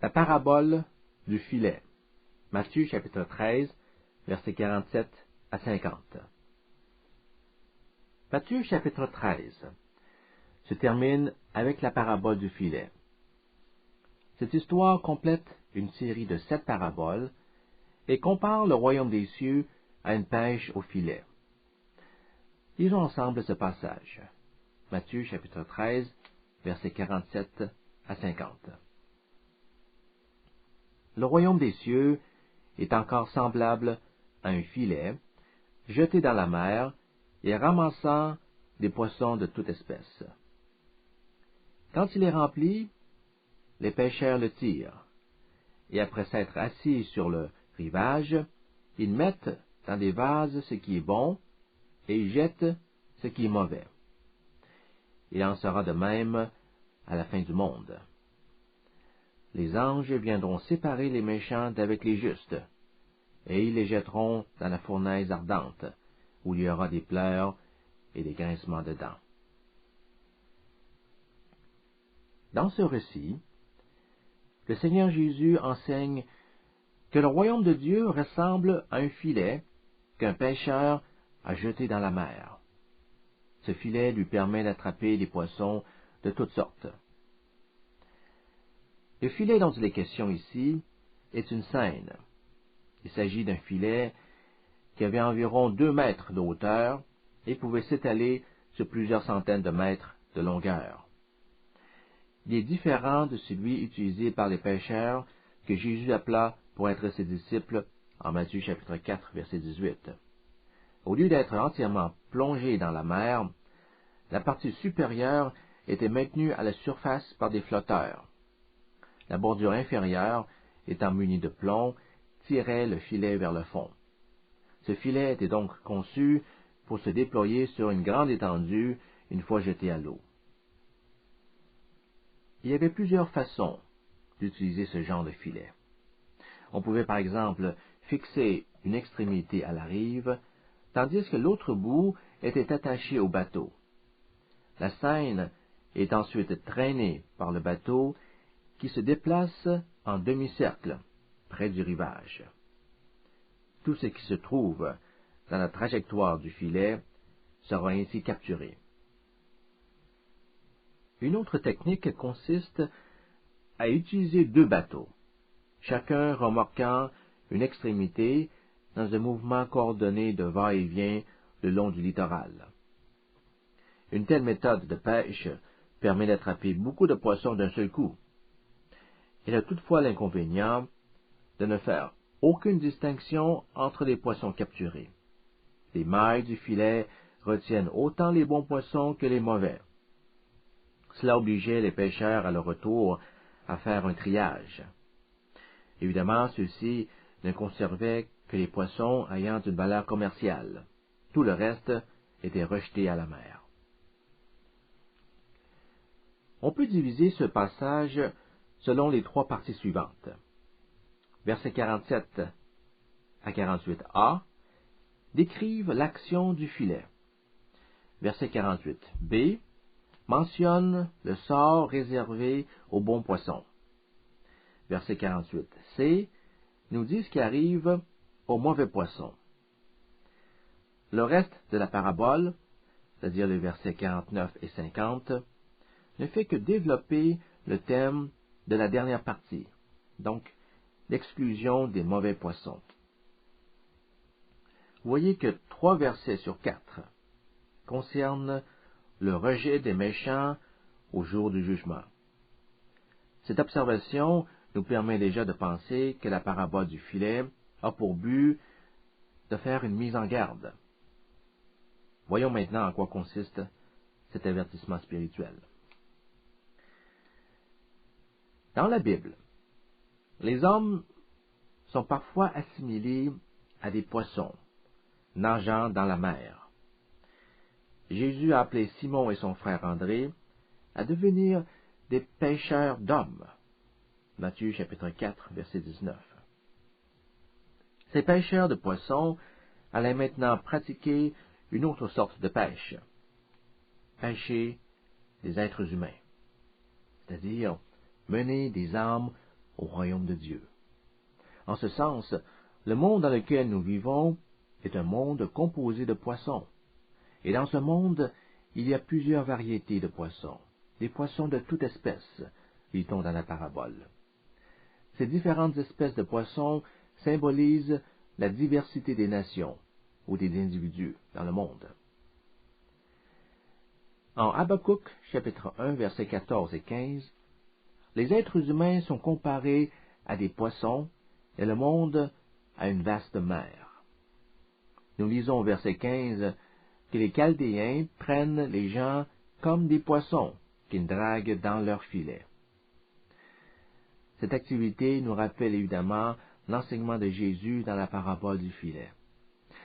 La parabole du filet. Matthieu chapitre 13, versets 47 à 50. Matthieu chapitre 13 se termine avec la parabole du filet. Cette histoire complète une série de 7 paraboles et compare le royaume des cieux à une pêche au filet. Lisons ensemble ce passage. Matthieu chapitre 13, versets 47 à 50. Le royaume des cieux est encore semblable à un filet jeté dans la mer et ramassant des poissons de toute espèce. Quand il est rempli, les pêcheurs le tirent, et après s'être assis sur le rivage, ils mettent dans des vases ce qui est bon, et ils jettent ce qui est mauvais. Il en sera de même à la fin du monde. Les anges viendront séparer les méchants d'avec les justes, et ils les jetteront dans la fournaise ardente, où il y aura des pleurs et des grincements de dents. Dans ce récit, le Seigneur Jésus enseigne que le royaume de Dieu ressemble à un filet qu'un pêcheur a jeté dans la mer. Ce filet lui permet d'attraper des poissons de toutes sortes. Le filet dont il est question ici est une seine. Il s'agit d'un filet qui avait environ 2 mètres de hauteur et pouvait s'étaler sur plusieurs centaines de mètres de longueur. Il est différent de celui utilisé par les pêcheurs que Jésus appela pour être ses disciples en Matthieu chapitre 4, verset 18. Au lieu d'être entièrement plongé dans la mer, la partie supérieure était maintenue à la surface par des flotteurs. La bordure inférieure, étant munie de plomb, tirait le filet vers le fond. Ce filet était donc conçu pour se déployer sur une grande étendue une fois jeté à l'eau. Il y avait plusieurs façons d'utiliser ce genre de filet. On pouvait par exemple fixer une extrémité à la rive, tandis que l'autre bout était attaché au bateau. La seine est ensuite traînée par le bateau qui se déplace en demi-cercle près du rivage. Tout ce qui se trouve dans la trajectoire du filet sera ainsi capturé. Une autre technique consiste à utiliser 2 bateaux, chacun remorquant une extrémité dans un mouvement coordonné de va-et-vient le long du littoral. Une telle méthode de pêche permet d'attraper beaucoup de poissons d'un seul coup. Elle a toutefois l'inconvénient de ne faire aucune distinction entre les poissons capturés. Les mailles du filet retiennent autant les bons poissons que les mauvais. Cela obligeait les pêcheurs à leur retour à faire un triage. Évidemment, ceux-ci ne conservaient que les poissons ayant une valeur commerciale. Tout le reste était rejeté à la mer. On peut diviser ce passage selon les 3 parties suivantes. Versets 47 à 48a décrivent l'action du filet. Verset 48b mentionne le sort réservé aux bons poissons. Verset 48c nous dit ce qui arrive aux mauvais poissons. Le reste de la parabole, c'est-à-dire les versets 49 et 50, ne fait que développer le thème de la dernière partie, donc l'exclusion des mauvais poissons. Vous voyez que 3 versets sur 4 concernent le rejet des méchants au jour du jugement. Cette observation nous permet déjà de penser que la parabole du filet a pour but de faire une mise en garde. Voyons maintenant en quoi consiste cet avertissement spirituel. Dans la Bible, les hommes sont parfois assimilés à des poissons nageant dans la mer. Jésus a appelé Simon et son frère André à devenir des pêcheurs d'hommes. Matthieu chapitre 4, verset 19. Ces pêcheurs de poissons allaient maintenant pratiquer une autre sorte de pêche. Pêcher des êtres humains. C'est-à-dire mener des âmes au royaume de Dieu. En ce sens, le monde dans lequel nous vivons est un monde composé de poissons. Et dans ce monde, il y a plusieurs variétés de poissons, des poissons de toute espèce, lit-on dans la parabole. Ces différentes espèces de poissons symbolisent la diversité des nations ou des individus dans le monde. En Habakkuk, chapitre 1, versets 14 et 15, les êtres humains sont comparés à des poissons et le monde à une vaste mer. Nous lisons au verset 15 que les Chaldéens prennent les gens comme des poissons qu'ils draguent dans leurs filets. Cette activité nous rappelle évidemment l'enseignement de Jésus dans la parabole du filet.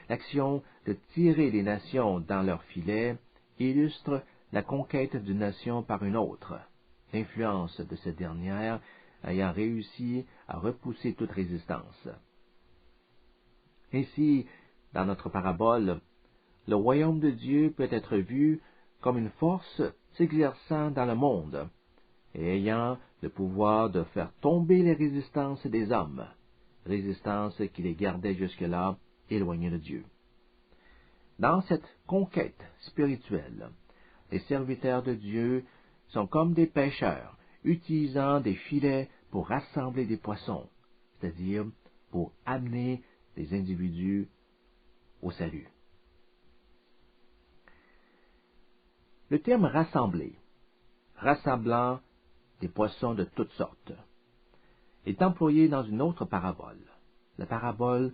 L'action de tirer les nations dans leurs filets illustre la conquête d'une nation par une autre, l'influence de cette dernière ayant réussi à repousser toute résistance. Ainsi, dans notre parabole, le royaume de Dieu peut être vu comme une force s'exerçant dans le monde et ayant le pouvoir de faire tomber les résistances des hommes, résistances qui les gardaient jusque-là éloignés de Dieu. Dans cette conquête spirituelle, les serviteurs de Dieu sont comme des pêcheurs utilisant des filets pour rassembler des poissons, c'est-à-dire pour amener des individus au salut. Le terme rassembler, rassemblant des poissons de toutes sortes, est employé dans une autre parabole, la parabole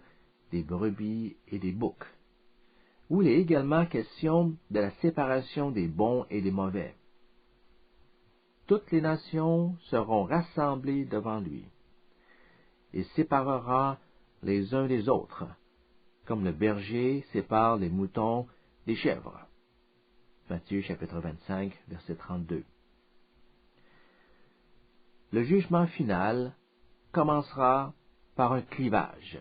des brebis et des boucs, où il est également question de la séparation des bons et des mauvais. Toutes les nations seront rassemblées devant lui. Il séparera les uns des autres, comme le berger sépare les moutons des chèvres. Matthieu chapitre 25, verset 32. Le jugement final commencera par un clivage.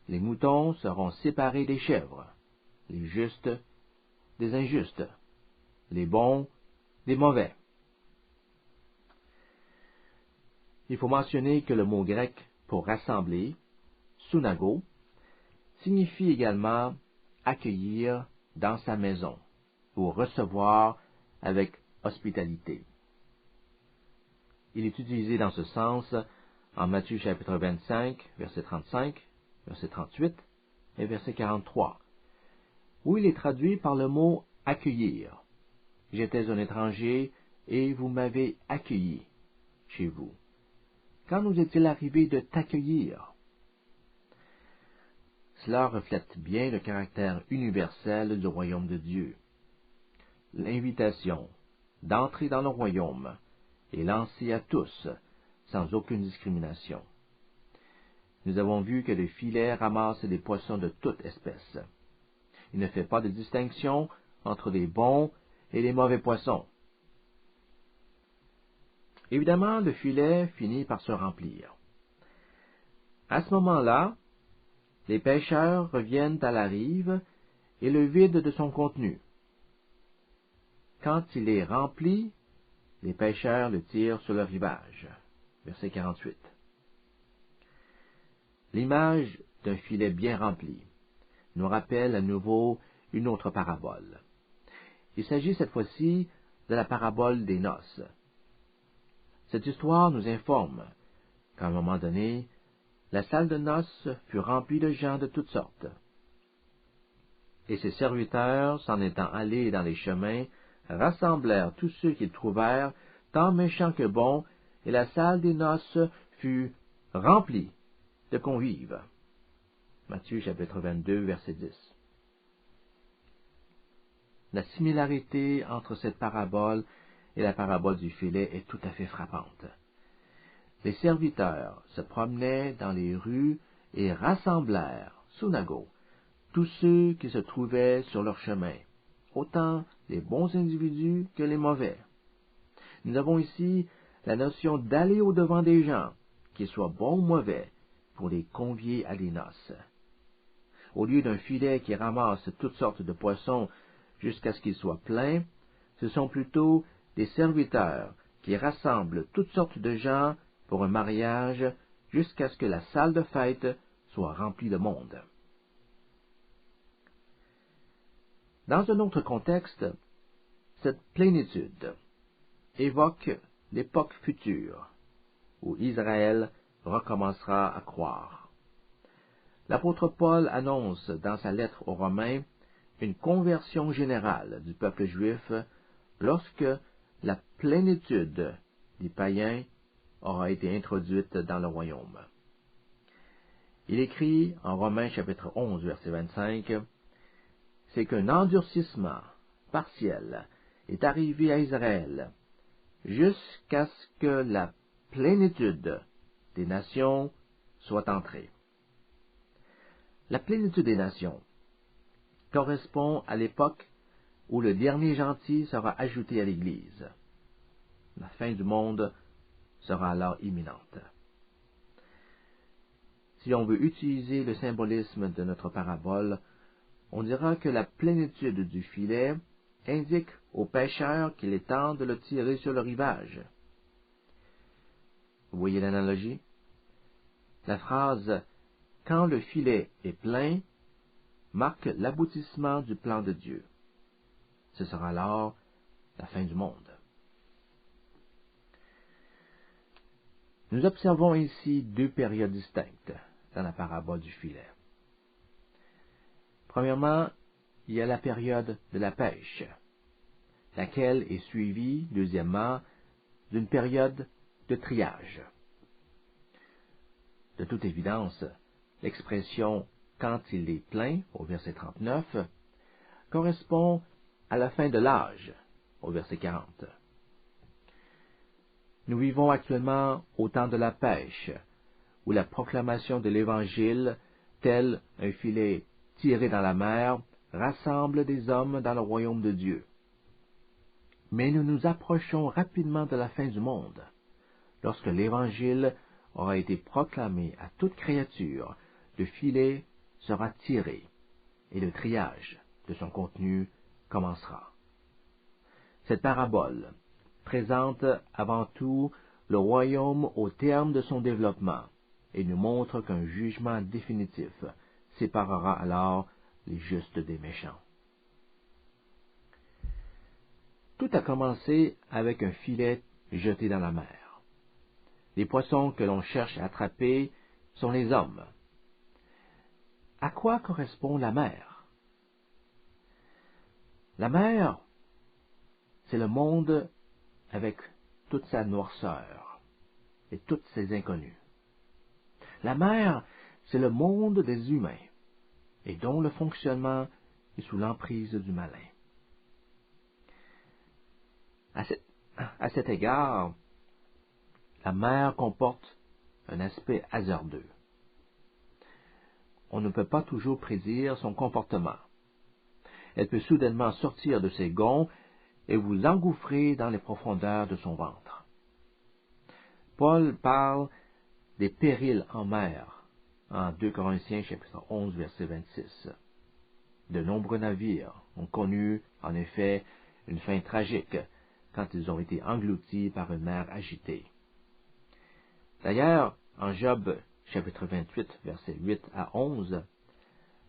Les moutons seront séparés des chèvres, les justes des injustes, les bons des mauvais. Il faut mentionner que le mot grec pour rassembler, sunago, signifie également accueillir dans sa maison, ou recevoir avec hospitalité. Il est utilisé dans ce sens en Matthieu chapitre 25, verset 35, verset 38 et verset 43, où il est traduit par le mot accueillir. J'étais un étranger et vous m'avez accueilli chez vous. Quand nous est-il arrivé de t'accueillir? Cela reflète bien le caractère universel du royaume de Dieu. L'invitation d'entrer dans le royaume est lancée à tous, sans aucune discrimination. Nous avons vu que le filet ramasse des poissons de toute espèce. Il ne fait pas de distinction entre les bons et les mauvais poissons. Évidemment, le filet finit par se remplir. À ce moment-là, les pêcheurs reviennent à la rive et le vident de son contenu. Quand il est rempli, les pêcheurs le tirent sur le rivage. Verset 48. L'image d'un filet bien rempli nous rappelle à nouveau une autre parabole. Il s'agit cette fois-ci de la parabole des noces. Cette histoire nous informe qu'à un moment donné, la salle de noces fut remplie de gens de toutes sortes. Et ses serviteurs, s'en étant allés dans les chemins, rassemblèrent tous ceux qu'ils trouvèrent, tant méchants que bons, et la salle des noces fut remplie de convives. Matthieu chapitre 22, verset 10. La similarité entre cette parabole et la parabole du filet est tout à fait frappante. Les serviteurs se promenaient dans les rues et rassemblèrent, sunago, tous ceux qui se trouvaient sur leur chemin, autant les bons individus que les mauvais. Nous avons ici la notion d'aller au-devant des gens, qu'ils soient bons ou mauvais, pour les convier à des noces. Au lieu d'un filet qui ramasse toutes sortes de poissons jusqu'à ce qu'il soit plein, ce sont plutôt des serviteurs qui rassemblent toutes sortes de gens pour un mariage jusqu'à ce que la salle de fête soit remplie de monde. Dans un autre contexte, cette plénitude évoque l'époque future où Israël recommencera à croire. L'apôtre Paul annonce dans sa lettre aux Romains une conversion générale du peuple juif lorsque la plénitude des païens aura été introduite dans le royaume. Il écrit en Romains chapitre 11, verset 25, « C'est qu'un endurcissement partiel est arrivé à Israël jusqu'à ce que la plénitude des nations soit entrée. » La plénitude des nations correspond à l'époque où le dernier gentil sera ajouté à l'Église. La fin du monde sera alors imminente. Si on veut utiliser le symbolisme de notre parabole, on dira que la plénitude du filet indique au pêcheur qu'il est temps de le tirer sur le rivage. Vous voyez l'analogie? La phrase « quand le filet est plein » marque l'aboutissement du plan de Dieu. Ce sera alors la fin du monde. Nous observons ici deux périodes distinctes dans la parabole du filet. Premièrement, il y a la période de la pêche, laquelle est suivie, deuxièmement, d'une période de triage. De toute évidence, l'expression « quand il est plein » au verset 39 correspond à la fin de l'âge au verset 40. Nous vivons actuellement au temps de la pêche, où la proclamation de l'Évangile, tel un filet tiré dans la mer, rassemble des hommes dans le royaume de Dieu. Mais nous nous approchons rapidement de la fin du monde, lorsque l'Évangile aura été proclamé à toute créature, le filet sera tiré et le triage de son contenu commencera. Cette parabole présente avant tout le royaume au terme de son développement et nous montre qu'un jugement définitif séparera alors les justes des méchants. Tout a commencé avec un filet jeté dans la mer. Les poissons que l'on cherche à attraper sont les hommes. À quoi correspond la mer? La mer, c'est le monde avec toute sa noirceur et toutes ses inconnues. La mer, c'est le monde des humains et dont le fonctionnement est sous l'emprise du malin. À cet égard, la mer comporte un aspect hasardeux. On ne peut pas toujours prédire son comportement. Elle peut soudainement sortir de ses gonds et vous engouffrer dans les profondeurs de son ventre. Paul parle des périls en mer en 2 Corinthiens chapitre 11 verset 26. De nombreux navires ont connu en effet une fin tragique quand ils ont été engloutis par une mer agitée. D'ailleurs, en Job chapitre 28 verset 8 à 11,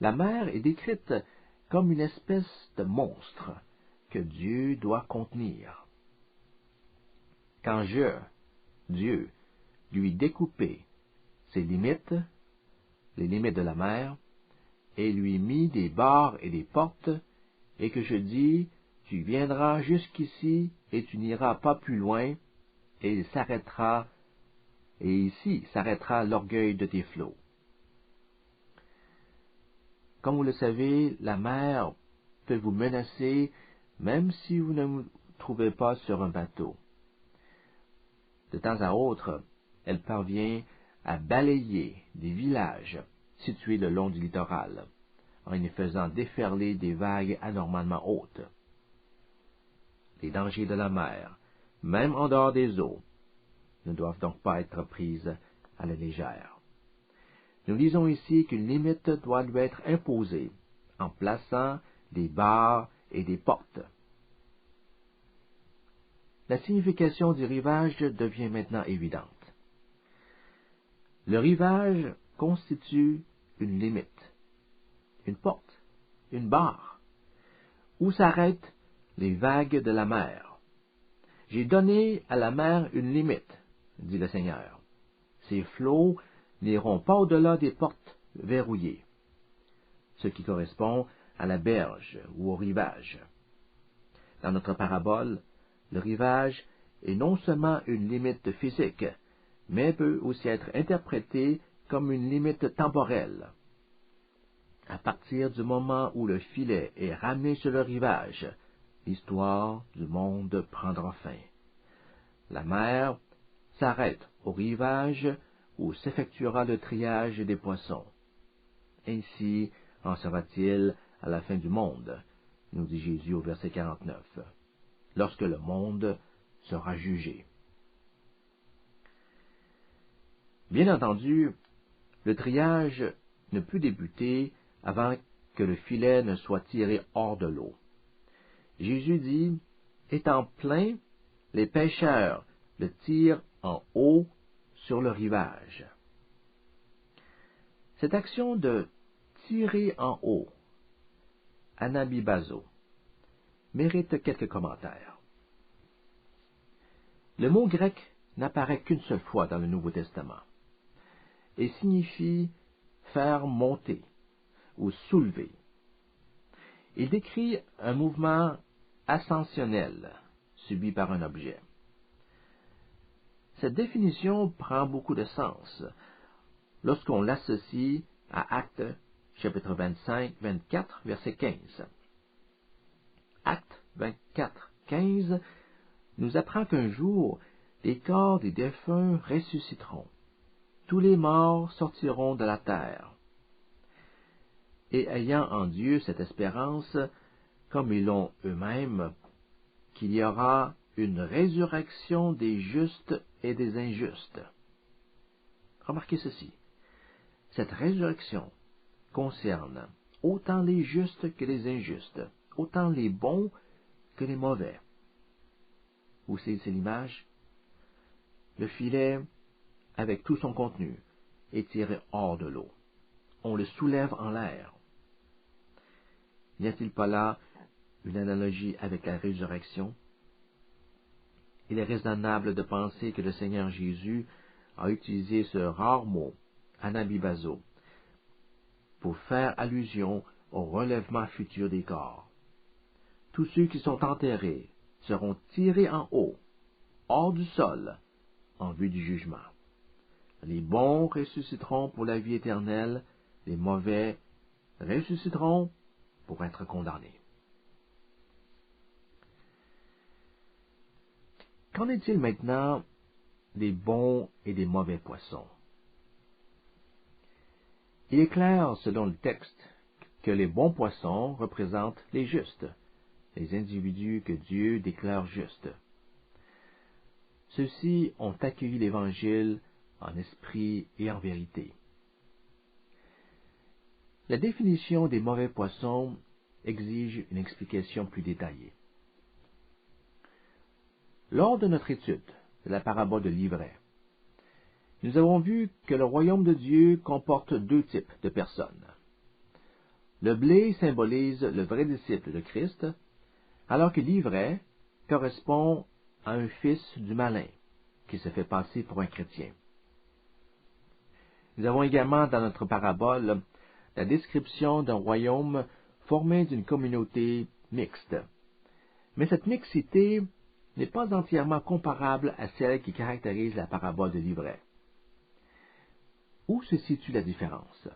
la mer est décrite comme une espèce de monstre que Dieu doit contenir. Quand Dieu, lui découpait ses limites, les limites de la mer, et lui mit des barres et des portes, et que je dis, tu viendras jusqu'ici, et tu n'iras pas plus loin, et ici s'arrêtera l'orgueil de tes flots. Comme vous le savez, la mer peut vous menacer même si vous ne vous trouvez pas sur un bateau. De temps à autre, elle parvient à balayer des villages situés le long du littoral, en y faisant déferler des vagues anormalement hautes. Les dangers de la mer, même en dehors des eaux, ne doivent donc pas être prises à la légère. Nous lisons ici qu'une limite doit lui être imposée en plaçant des barres et des portes. La signification du rivage devient maintenant évidente. Le rivage constitue une limite, une porte, une barre, où s'arrêtent les vagues de la mer. J'ai donné à la mer une limite, dit le Seigneur. Ses flots n'iront pas au-delà des portes verrouillées, ce qui correspond à la berge ou au rivage. Dans notre parabole, le rivage est non seulement une limite physique, mais peut aussi être interprété comme une limite temporelle. À partir du moment où le filet est ramené sur le rivage, l'histoire du monde prendra fin. La mer s'arrête au rivage où s'effectuera le triage des poissons. Ainsi en sera-t-il à la fin du monde, nous dit Jésus au verset 49, lorsque le monde sera jugé. Bien entendu, le triage ne peut débuter avant que le filet ne soit tiré hors de l'eau. Jésus dit, étant plein, les pêcheurs le tirent en haut sur le rivage. Cette action de tirer en haut, anabibazo, mérite quelques commentaires. Le mot grec n'apparaît qu'une seule fois dans le Nouveau Testament et signifie faire monter ou soulever. Il décrit un mouvement ascensionnel subi par un objet. Cette définition prend beaucoup de sens lorsqu'on l'associe à Actes, chapitre 25, 24, verset 15. Actes 24, 15 nous apprend qu'un jour, les corps des défunts ressusciteront. Tous les morts sortiront de la terre. Et ayant en Dieu cette espérance, comme ils l'ont eux-mêmes, qu'il y aura une résurrection des justes et des injustes. Remarquez ceci. Cette résurrection concerne autant les justes que les injustes, autant les bons que les mauvais. Où c'est l'image? Le filet, avec tout son contenu, est tiré hors de l'eau. On le soulève en l'air. N'y a-t-il pas là une analogie avec la résurrection? Il est raisonnable de penser que le Seigneur Jésus a utilisé ce rare mot, anabibazo, pour faire allusion au relèvement futur des corps. Tous ceux qui sont enterrés seront tirés en haut, hors du sol, en vue du jugement. Les bons ressusciteront pour la vie éternelle, les mauvais ressusciteront pour être condamnés. Qu'en est-il maintenant des bons et des mauvais poissons? Il est clair, selon le texte, que les bons poissons représentent les justes, les individus que Dieu déclare justes. Ceux-ci ont accueilli l'Évangile en esprit et en vérité. La définition des mauvais poissons exige une explication plus détaillée. Lors de notre étude de la parabole de l'ivraie, nous avons vu que le royaume de Dieu comporte deux types de personnes. Le blé symbolise le vrai disciple de Christ, alors que l'ivraie correspond à un fils du malin qui se fait passer pour un chrétien. Nous avons également dans notre parabole la description d'un royaume formé d'une communauté mixte. Mais cette mixité n'est pas entièrement comparable à celle qui caractérise la parabole de l'ivraie. Où se situe la différence?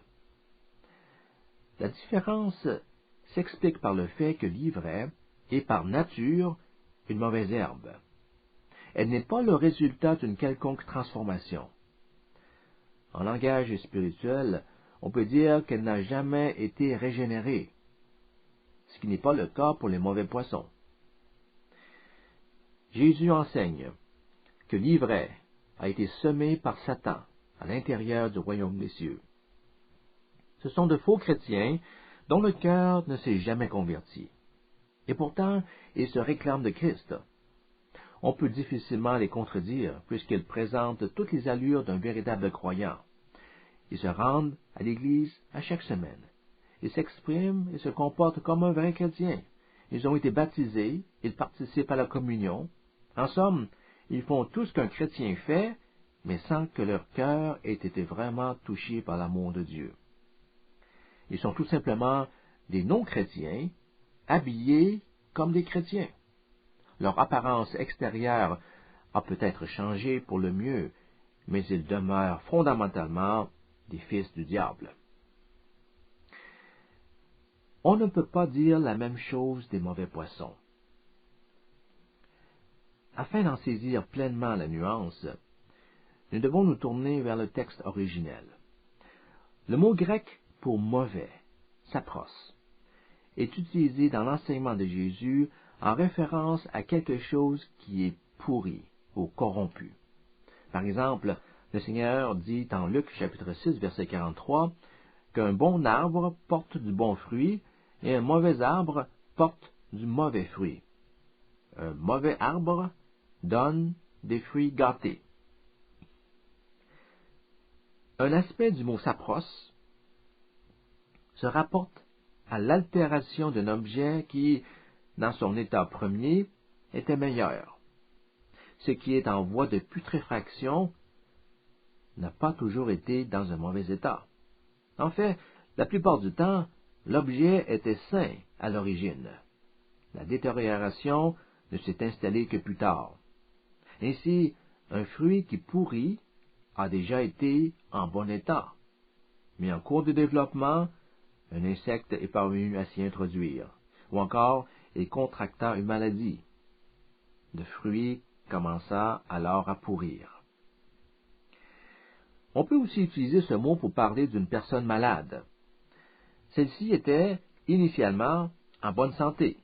La différence s'explique par le fait que l'ivraie est par nature une mauvaise herbe. Elle n'est pas le résultat d'une quelconque transformation. En langage spirituel, on peut dire qu'elle n'a jamais été régénérée, ce qui n'est pas le cas pour les mauvais poissons. Jésus enseigne que l'ivraie a été semée par Satan à l'intérieur du royaume des cieux. Ce sont de faux chrétiens dont le cœur ne s'est jamais converti. Et pourtant, ils se réclament de Christ. On peut difficilement les contredire, puisqu'ils présentent toutes les allures d'un véritable croyant, Ils se rendent à l'église à chaque semaine. Ils s'expriment et se comportent comme un vrai chrétien. Ils ont été baptisés, ils participent à la communion. En somme, ils font tout ce qu'un chrétien fait, mais sans que leur cœur ait été vraiment touché par l'amour de Dieu. Ils sont tout simplement des non-chrétiens, habillés comme des chrétiens. Leur apparence extérieure a peut-être changé pour le mieux, mais ils demeurent fondamentalement des fils du diable. On ne peut pas dire la même chose des mauvais poissons. Afin d'en saisir pleinement la nuance, nous devons nous tourner vers le texte originel. Le mot grec pour mauvais, sapros, est utilisé dans l'enseignement de Jésus en référence à quelque chose qui est pourri ou corrompu. Par exemple, le Seigneur dit en Luc chapitre 6, verset 43, qu'un bon arbre porte du bon fruit et un mauvais arbre porte du mauvais fruit. Un mauvais arbre donne des fruits gâtés. Un aspect du mot sapros se rapporte à l'altération d'un objet qui, dans son état premier, était meilleur. Ce qui est en voie de putréfaction n'a pas toujours été dans un mauvais état. En fait, la plupart du temps, l'objet était sain à l'origine. La détérioration ne s'est installée que plus tard. Ainsi, un fruit qui pourrit a déjà été en bon état, mais en cours de développement, un insecte est parvenu à s'y introduire, ou encore il contracta une maladie. Le fruit commença alors à pourrir. On peut aussi utiliser ce mot pour parler d'une personne malade. Celle-ci était initialement en bonne santé,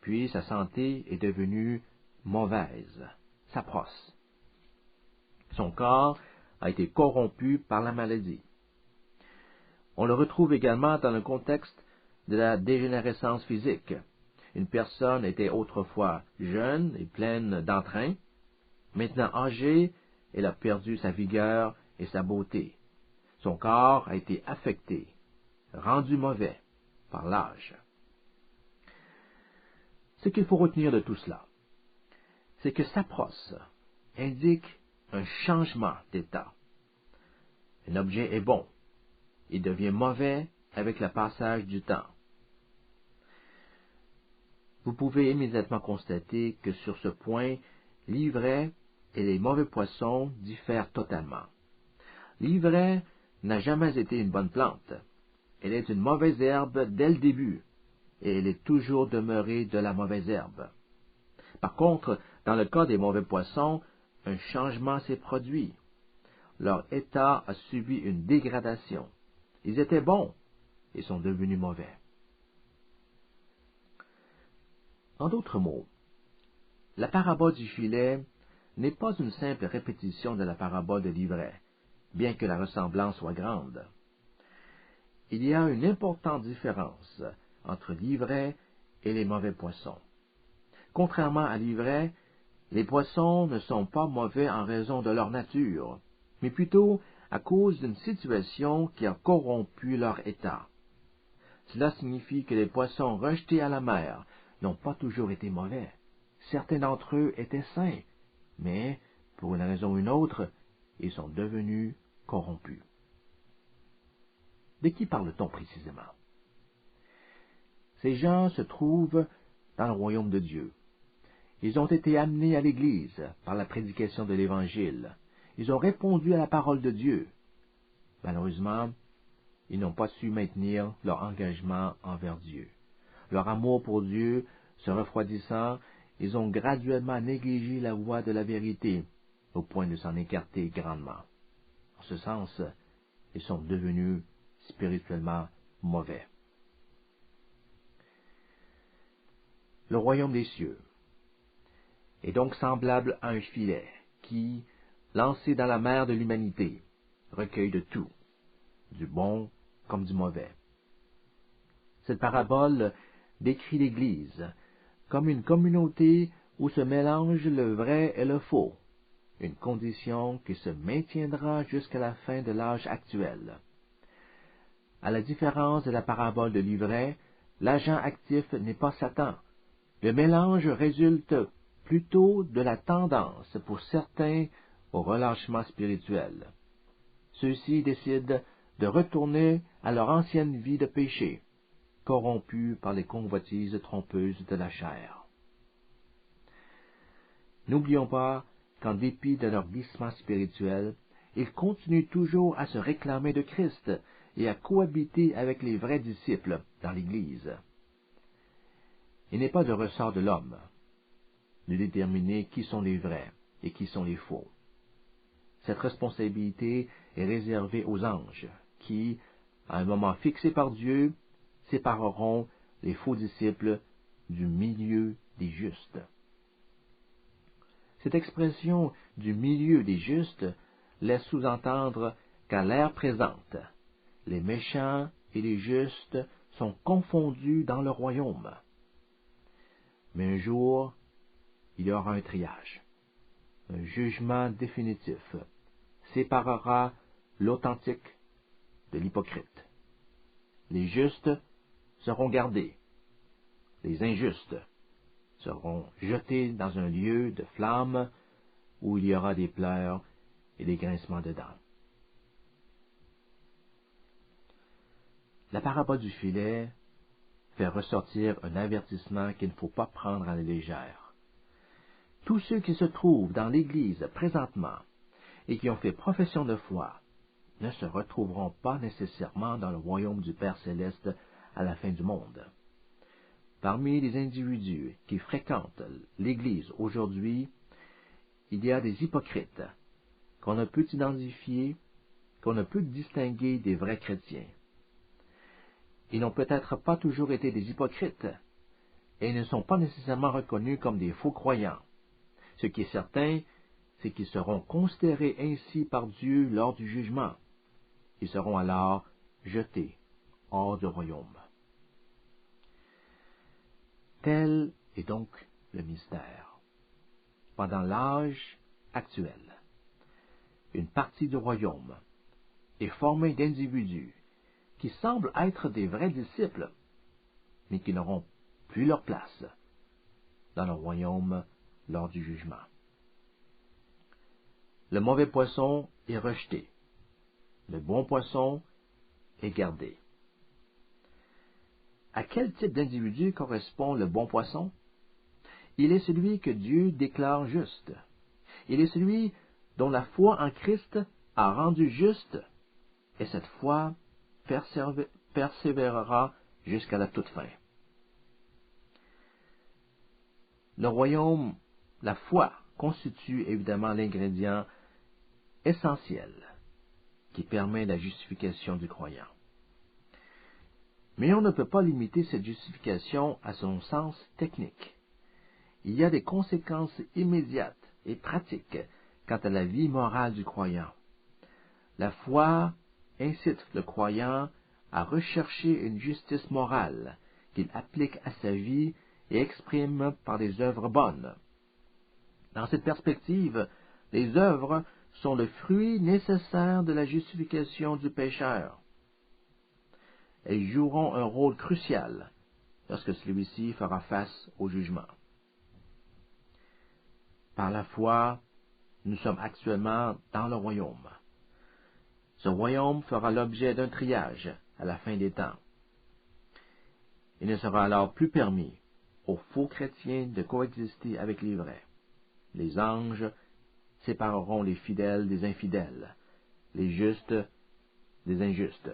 puis sa santé est devenue mauvaise, sapros. Son corps a été corrompu par la maladie. On le retrouve également dans le contexte de la dégénérescence physique. Une personne était autrefois jeune et pleine d'entrain. Maintenant âgée, elle a perdu sa vigueur et sa beauté. Son corps a été affecté, rendu mauvais par l'âge. Ce qu'il faut retenir de tout cela, c'est que sapros indique un changement d'état. Un objet est bon, il devient mauvais avec le passage du temps. Vous pouvez immédiatement constater que sur ce point, l'ivraie et les mauvais poissons diffèrent totalement. L'ivraie n'a jamais été une bonne plante. Elle est une mauvaise herbe dès le début, et elle est toujours demeurée de la mauvaise herbe. Par contre, dans le cas des mauvais poissons, un changement s'est produit. Leur état a subi une dégradation. Ils étaient bons et sont devenus mauvais. En d'autres mots, la parabole du filet n'est pas une simple répétition de la parabole de l'ivraie, bien que la ressemblance soit grande. Il y a une importante différence entre l'ivraie et les mauvais poissons. Contrairement à l'ivraie, les poissons ne sont pas mauvais en raison de leur nature, mais plutôt à cause d'une situation qui a corrompu leur état. Cela signifie que les poissons rejetés à la mer n'ont pas toujours été mauvais. Certains d'entre eux étaient sains, mais, pour une raison ou une autre, ils sont devenus corrompus. De qui parle-t-on précisément? Ces gens se trouvent dans le royaume de Dieu. Ils ont été amenés à l'Église par la prédication de l'Évangile. Ils ont répondu à la parole de Dieu. Malheureusement, ils n'ont pas su maintenir leur engagement envers Dieu. Leur amour pour Dieu se refroidissant, ils ont graduellement négligé la voie de la vérité, au point de s'en écarter grandement. En ce sens, ils sont devenus spirituellement mauvais. Le royaume des cieux est donc semblable à un filet qui, lancé dans la mer de l'humanité, recueille de tout, du bon comme du mauvais. Cette parabole décrit l'Église comme une communauté où se mélange le vrai et le faux, une condition qui se maintiendra jusqu'à la fin de l'âge actuel. À la différence de la parabole de l'ivraie, l'agent actif n'est pas Satan. Le mélange résulte plutôt de la tendance pour certains au relâchement spirituel. Ceux-ci décident de retourner à leur ancienne vie de péché, corrompus par les convoitises trompeuses de la chair. N'oublions pas qu'en dépit de leur glissement spirituel, ils continuent toujours à se réclamer de Christ et à cohabiter avec les vrais disciples dans l'Église. Il n'est pas de ressort de l'homme de déterminer qui sont les vrais et qui sont les faux. Cette responsabilité est réservée aux anges, qui, à un moment fixé par Dieu, sépareront les faux disciples du milieu des justes. Cette expression du milieu des justes laisse sous-entendre qu'à l'ère présente, les méchants et les justes sont confondus dans le royaume. Mais un jour, il y aura un triage. Un jugement définitif séparera l'authentique de l'hypocrite. Les justes seront gardés. Les injustes seront jetés dans un lieu de flamme où il y aura des pleurs et des grincements de dents. La parabole du filet fait ressortir un avertissement qu'il ne faut pas prendre à la légère. Tous ceux qui se trouvent dans l'Église présentement et qui ont fait profession de foi ne se retrouveront pas nécessairement dans le royaume du Père céleste à la fin du monde. Parmi les individus qui fréquentent l'Église aujourd'hui, il y a des hypocrites qu'on ne peut identifier, qu'on ne peut distinguer des vrais chrétiens. Ils n'ont peut-être pas toujours été des hypocrites et ne sont pas nécessairement reconnus comme des faux croyants. Ce qui est certain, c'est qu'ils seront considérés ainsi par Dieu lors du jugement. Ils seront alors jetés hors du royaume. Tel est donc le mystère. Pendant l'âge actuel, une partie du royaume est formée d'individus qui semblent être des vrais disciples, mais qui n'auront plus leur place dans le royaume lors du jugement. Le mauvais poisson est rejeté. Le bon poisson est gardé. À quel type d'individu correspond le bon poisson? Il est celui que Dieu déclare juste. Il est celui dont la foi en Christ a rendu juste, et cette foi persévérera jusqu'à la toute fin. Le royaume, la foi, constitue évidemment l'ingrédient essentiel qui permet la justification du croyant. Mais on ne peut pas limiter cette justification à son sens technique. Il y a des conséquences immédiates et pratiques quant à la vie morale du croyant. La foi incite le croyant à rechercher une justice morale qu'il applique à sa vie et exprime par des œuvres bonnes. Dans cette perspective, les œuvres sont le fruit nécessaire de la justification du pécheur. Elles joueront un rôle crucial lorsque celui-ci fera face au jugement. Par la foi, nous sommes actuellement dans le royaume. Ce royaume fera l'objet d'un triage à la fin des temps. Il ne sera alors plus permis aux faux chrétiens de coexister avec les vrais. Les anges sépareront les fidèles des infidèles, les justes des injustes.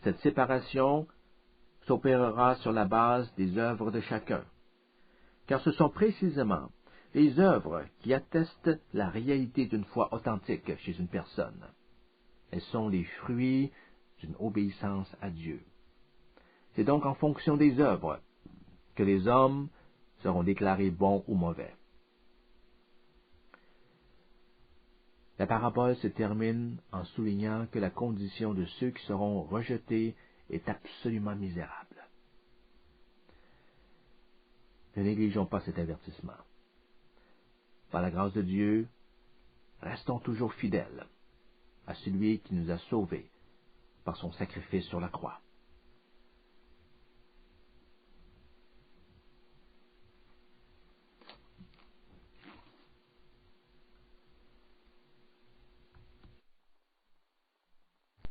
Cette séparation s'opérera sur la base des œuvres de chacun, car ce sont précisément les œuvres qui attestent la réalité d'une foi authentique chez une personne. Elles sont les fruits d'une obéissance à Dieu. C'est donc en fonction des œuvres que les hommes seront déclarés bons ou mauvais. La parabole se termine en soulignant que la condition de ceux qui seront rejetés est absolument misérable. Ne négligeons pas cet avertissement. Par la grâce de Dieu, restons toujours fidèles à celui qui nous a sauvés par son sacrifice sur la croix.